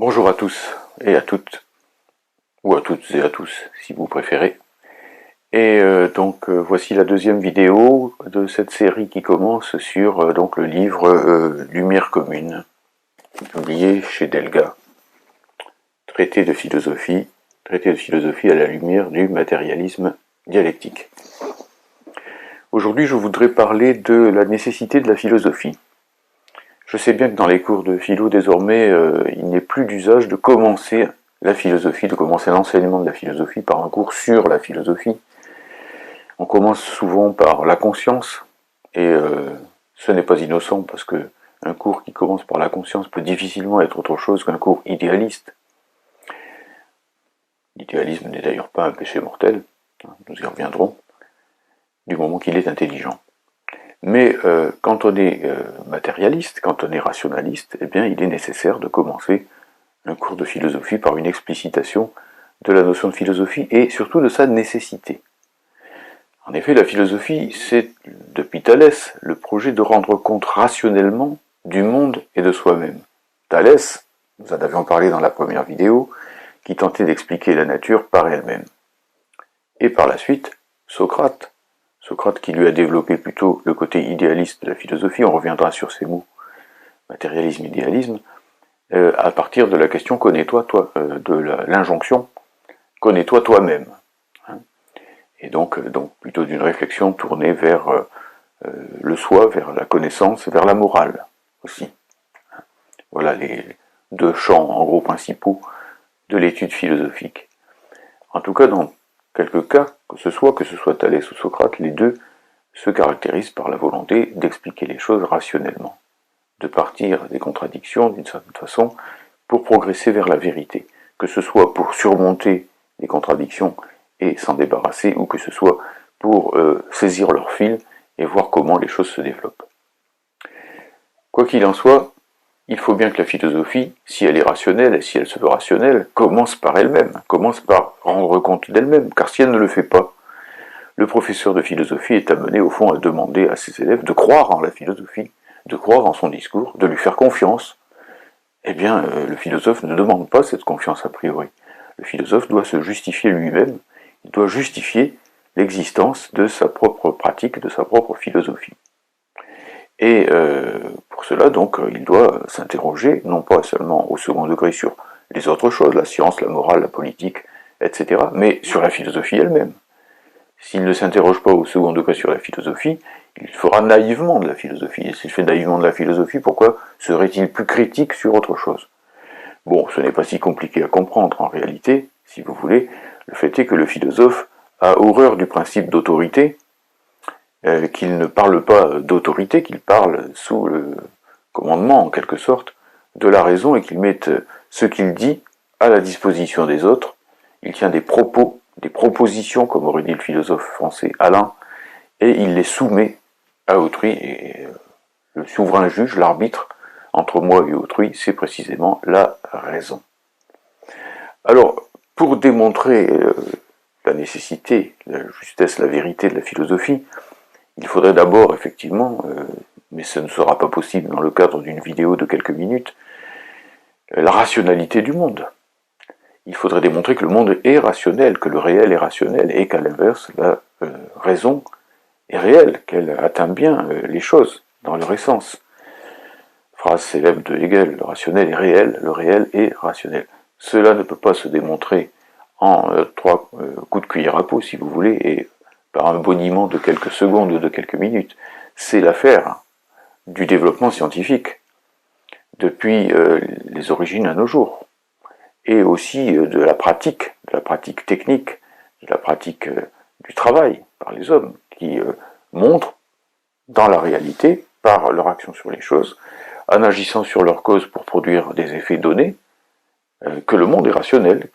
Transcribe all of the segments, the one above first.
Bonjour à tous et à toutes, ou à toutes et à tous si vous préférez. Et voici la deuxième vidéo de cette série qui commence sur le livre Lumière commune, publié chez Delga. Traité de philosophie à la lumière du matérialisme dialectique. Aujourd'hui, je voudrais parler de la nécessité de la philosophie. Je sais bien que dans les cours de philo, désormais, il n'est plus d'usage de commencer la philosophie, de commencer l'enseignement de la philosophie par un cours sur la philosophie. On commence souvent par la conscience, et ce n'est pas innocent, parce que un cours qui commence par la conscience peut difficilement être autre chose qu'un cours idéaliste. L'idéalisme n'est d'ailleurs pas un péché mortel, nous y reviendrons, du moment qu'il est intelligent. Mais quand on est matérialiste, quand on est rationaliste, eh bien il est nécessaire de commencer un cours de philosophie par une explicitation de la notion de philosophie et surtout de sa nécessité. En effet, la philosophie, c'est, depuis Thalès, le projet de rendre compte rationnellement du monde et de soi-même. Thalès, nous en avions parlé dans la première vidéo, qui tentait d'expliquer la nature par elle-même. Et par la suite, Socrate qui lui a développé plutôt le côté idéaliste de la philosophie, on reviendra sur ces mots, matérialisme, idéalisme, à partir de la question connais-toi, de l'injonction connais-toi toi-même. Et donc plutôt d'une réflexion tournée vers le soi, vers la connaissance, vers la morale aussi. Voilà les deux champs en gros principaux de l'étude philosophique. En tout cas, dans quelques cas, que ce soit Thalès ou Socrate, les deux se caractérisent par la volonté d'expliquer les choses rationnellement, de partir des contradictions d'une certaine façon pour progresser vers la vérité, que ce soit pour surmonter les contradictions et s'en débarrasser, ou que ce soit pour saisir leur fil et voir comment les choses se développent. Quoi qu'il en soit, il faut bien que la philosophie, si elle est rationnelle et si elle se veut rationnelle, commence par elle-même, commence par rendre compte d'elle-même, car si elle ne le fait pas, le professeur de philosophie est amené au fond à demander à ses élèves de croire en la philosophie, de croire en son discours, de lui faire confiance. Eh bien, le philosophe ne demande pas cette confiance a priori. Le philosophe doit se justifier lui-même, il doit justifier l'existence de sa propre pratique, de sa propre philosophie. Et pour cela, donc, il doit s'interroger, non pas seulement au second degré sur les autres choses, la science, la morale, la politique, etc., mais sur la philosophie elle-même. S'il ne s'interroge pas au second degré sur la philosophie, il fera naïvement de la philosophie. Et s'il fait naïvement de la philosophie, pourquoi serait-il plus critique sur autre chose? Bon, ce n'est pas si compliqué à comprendre en réalité, si vous voulez. Le fait est que le philosophe a horreur du principe d'autorité, qu'il ne parle pas d'autorité, qu'il parle sous le commandement, en quelque sorte, de la raison, et qu'il mette ce qu'il dit à la disposition des autres. Il tient des propos, des propositions, comme aurait dit le philosophe français Alain, et il les soumet à autrui, et le souverain juge, l'arbitre, entre moi et autrui, c'est précisément la raison. Alors, pour démontrer la nécessité, la justesse, la vérité de la philosophie, il faudrait d'abord, effectivement, mais ce ne sera pas possible dans le cadre d'une vidéo de quelques minutes, la rationalité du monde. Il faudrait démontrer que le monde est rationnel, que le réel est rationnel, et qu'à l'inverse, la raison est réelle, qu'elle atteint bien les choses dans leur essence. Phrase célèbre de Hegel, le rationnel est réel, le réel est rationnel. Cela ne peut pas se démontrer en trois coups de cuillère à peau, si vous voulez, et par un boniment de quelques secondes ou de quelques minutes. C'est l'affaire du développement scientifique, depuis les origines à nos jours, et aussi de la pratique technique, de la pratique du travail par les hommes, qui montrent dans la réalité, par leur action sur les choses, en agissant sur leurs causes pour produire des effets donnés, que le monde est rationnel,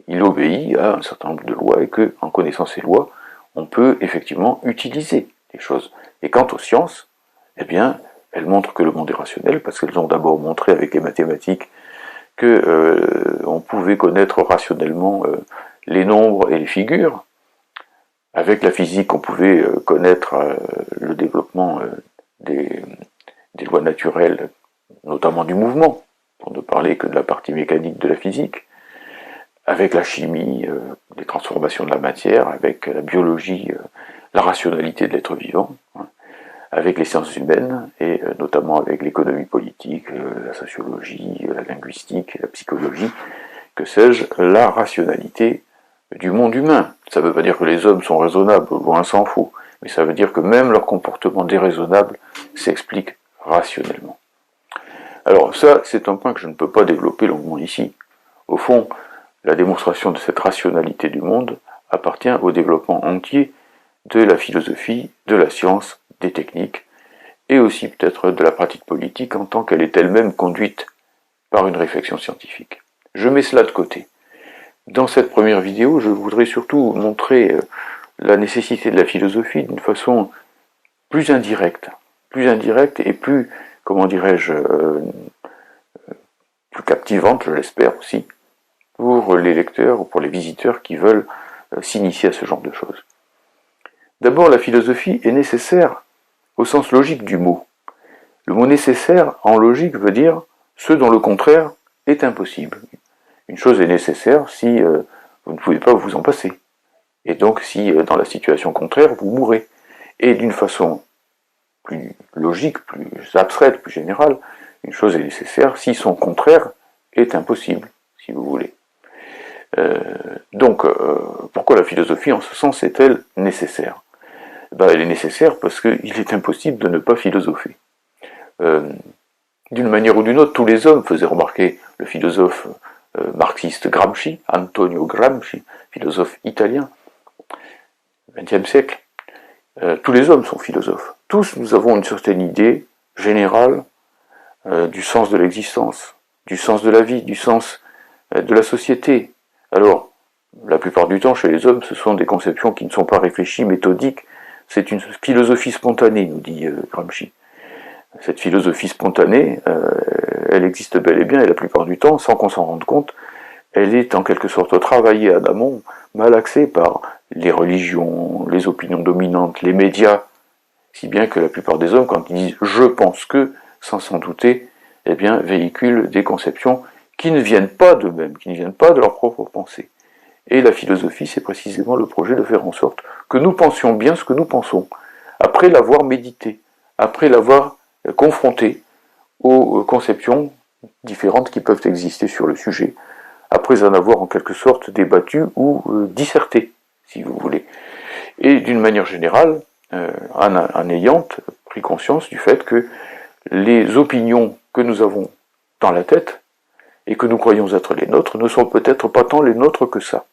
qu'il obéit à un certain nombre de lois, et que, en connaissant ces lois, on peut effectivement utiliser les choses. Et quant aux sciences, eh bien, elles montrent que le monde est rationnel, parce qu'elles ont d'abord montré avec les mathématiques que on pouvait connaître rationnellement les nombres et les figures. Avec la physique, on pouvait connaître le développement des lois naturelles, notamment du mouvement, pour ne parler que de la partie mécanique de la physique, avec la chimie, les transformations de la matière, avec la biologie, la rationalité de l'être vivant, hein, avec les sciences humaines, et notamment avec l'économie politique, la sociologie, la linguistique, la psychologie, que sais-je, la rationalité du monde humain. Ça ne veut pas dire que les hommes sont raisonnables, loin s'en faut, mais ça veut dire que même leur comportement déraisonnable s'explique rationnellement. Alors ça, c'est un point que je ne peux pas développer longuement ici. Au fond, la démonstration de cette rationalité du monde appartient au développement entier de la philosophie, de la science, des techniques, et aussi peut-être de la pratique politique en tant qu'elle est elle-même conduite par une réflexion scientifique. Je mets cela de côté. Dans cette première vidéo, je voudrais surtout montrer la nécessité de la philosophie d'une façon plus indirecte et plus, comment dirais-je, plus captivante, je l'espère aussi, pour les lecteurs ou pour les visiteurs qui veulent s'initier à ce genre de choses. D'abord, la philosophie est nécessaire au sens logique du mot. Le mot nécessaire en logique veut dire ce dont le contraire est impossible. Une chose est nécessaire si vous ne pouvez pas vous en passer. Et donc si dans la situation contraire, vous mourrez. Et d'une façon plus logique, plus abstraite, plus générale, une chose est nécessaire si son contraire est impossible, si vous voulez. Donc, pourquoi la philosophie, en ce sens, est-elle nécessaire? Elle est nécessaire parce qu'il est impossible de ne pas philosopher. D'une manière ou d'une autre, tous les hommes, faisaient remarquer le philosophe marxiste Gramsci, Antonio Gramsci, philosophe italien, XXe siècle, tous les hommes sont philosophes. Tous, nous avons une certaine idée générale du sens de l'existence, du sens de la vie, du sens de la société. Alors, la plupart du temps, chez les hommes, ce sont des conceptions qui ne sont pas réfléchies, méthodiques. C'est une philosophie spontanée, nous dit Gramsci. Cette philosophie spontanée, elle existe bel et bien, et la plupart du temps, sans qu'on s'en rende compte, elle est en quelque sorte travaillée en amont, mal axée par les religions, les opinions dominantes, les médias, si bien que la plupart des hommes, quand ils disent « je pense que », sans s'en douter, eh bien, véhiculent des conceptions qui ne viennent pas d'eux-mêmes, qui ne viennent pas de leur propre pensée. Et la philosophie, c'est précisément le projet de faire en sorte que nous pensions bien ce que nous pensons, après l'avoir médité, après l'avoir confronté aux conceptions différentes qui peuvent exister sur le sujet, après en avoir en quelque sorte débattu ou disserté, si vous voulez. Et d'une manière générale, en ayant pris conscience du fait que les opinions que nous avons dans la tête, et que nous croyons être les nôtres, ne sont peut-être pas tant les nôtres que ça.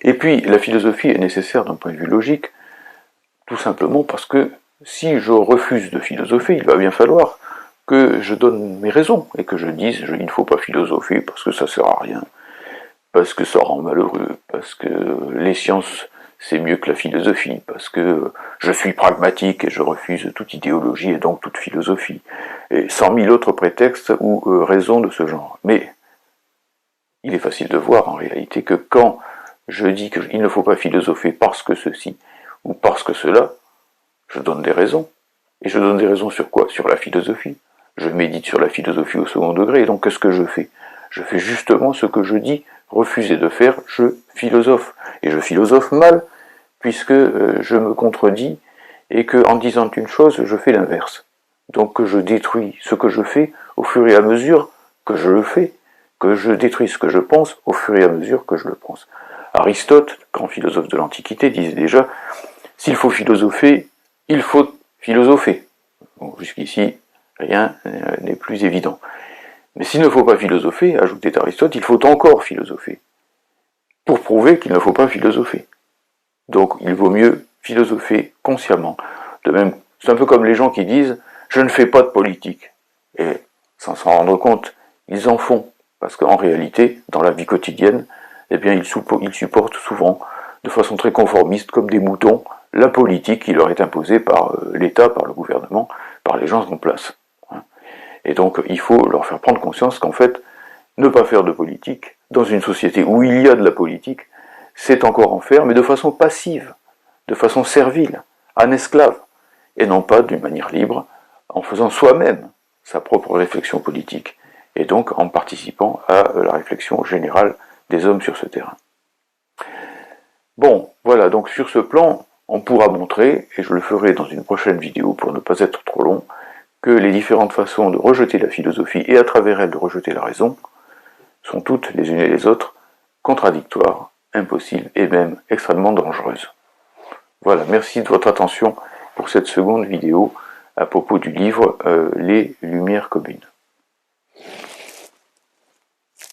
Et puis, la philosophie est nécessaire d'un point de vue logique, tout simplement parce que si je refuse de philosopher, il va bien falloir que je donne mes raisons, et que je dise il ne faut pas philosopher parce que ça sert à rien, parce que ça rend malheureux, parce que les sciences c'est mieux que la philosophie, parce que je suis pragmatique et je refuse toute idéologie et donc toute philosophie, et 100 000 autres prétextes ou raisons de ce genre. Mais il est facile de voir en réalité que quand je dis qu'il ne faut pas philosopher parce que ceci ou parce que cela, je donne des raisons. Et je donne des raisons sur quoi? Sur la philosophie. Je médite sur la philosophie au second degré, et donc qu'est-ce que je fais? Je fais justement ce que je dis refuser de faire, je philosophe. Et je philosophe mal, puisque je me contredis, et que en disant une chose, je fais l'inverse. Donc je détruis ce que je fais au fur et à mesure que je le fais, que je détruis ce que je pense au fur et à mesure que je le pense. Aristote, grand philosophe de l'Antiquité, disait déjà, s'il faut philosopher, il faut philosopher. Bon, jusqu'ici, rien n'est plus évident. Mais s'il ne faut pas philosopher, ajoutait Aristote, il faut encore philosopher, pour prouver qu'il ne faut pas philosopher. Donc il vaut mieux philosopher consciemment. De même, c'est un peu comme les gens qui disent « je ne fais pas de politique ». Et sans s'en rendre compte, ils en font. Parce qu'en réalité, dans la vie quotidienne, eh bien, ils supportent souvent, de façon très conformiste, comme des moutons, la politique qui leur est imposée par l'État, par le gouvernement, par les gens en place. Et donc, il faut leur faire prendre conscience qu'en fait, ne pas faire de politique, dans une société où il y a de la politique, c'est encore en faire, mais de façon passive, de façon servile, en esclave, et non pas d'une manière libre, en faisant soi-même sa propre réflexion politique. et donc en participant à la réflexion générale des hommes sur ce terrain. Bon, voilà, donc sur ce plan, on pourra montrer, et je le ferai dans une prochaine vidéo pour ne pas être trop long, que les différentes façons de rejeter la philosophie et à travers elle de rejeter la raison sont toutes, les unes et les autres, contradictoires, impossibles et même extrêmement dangereuses. Voilà, merci de votre attention pour cette seconde vidéo à propos du livre Les Lumières communes.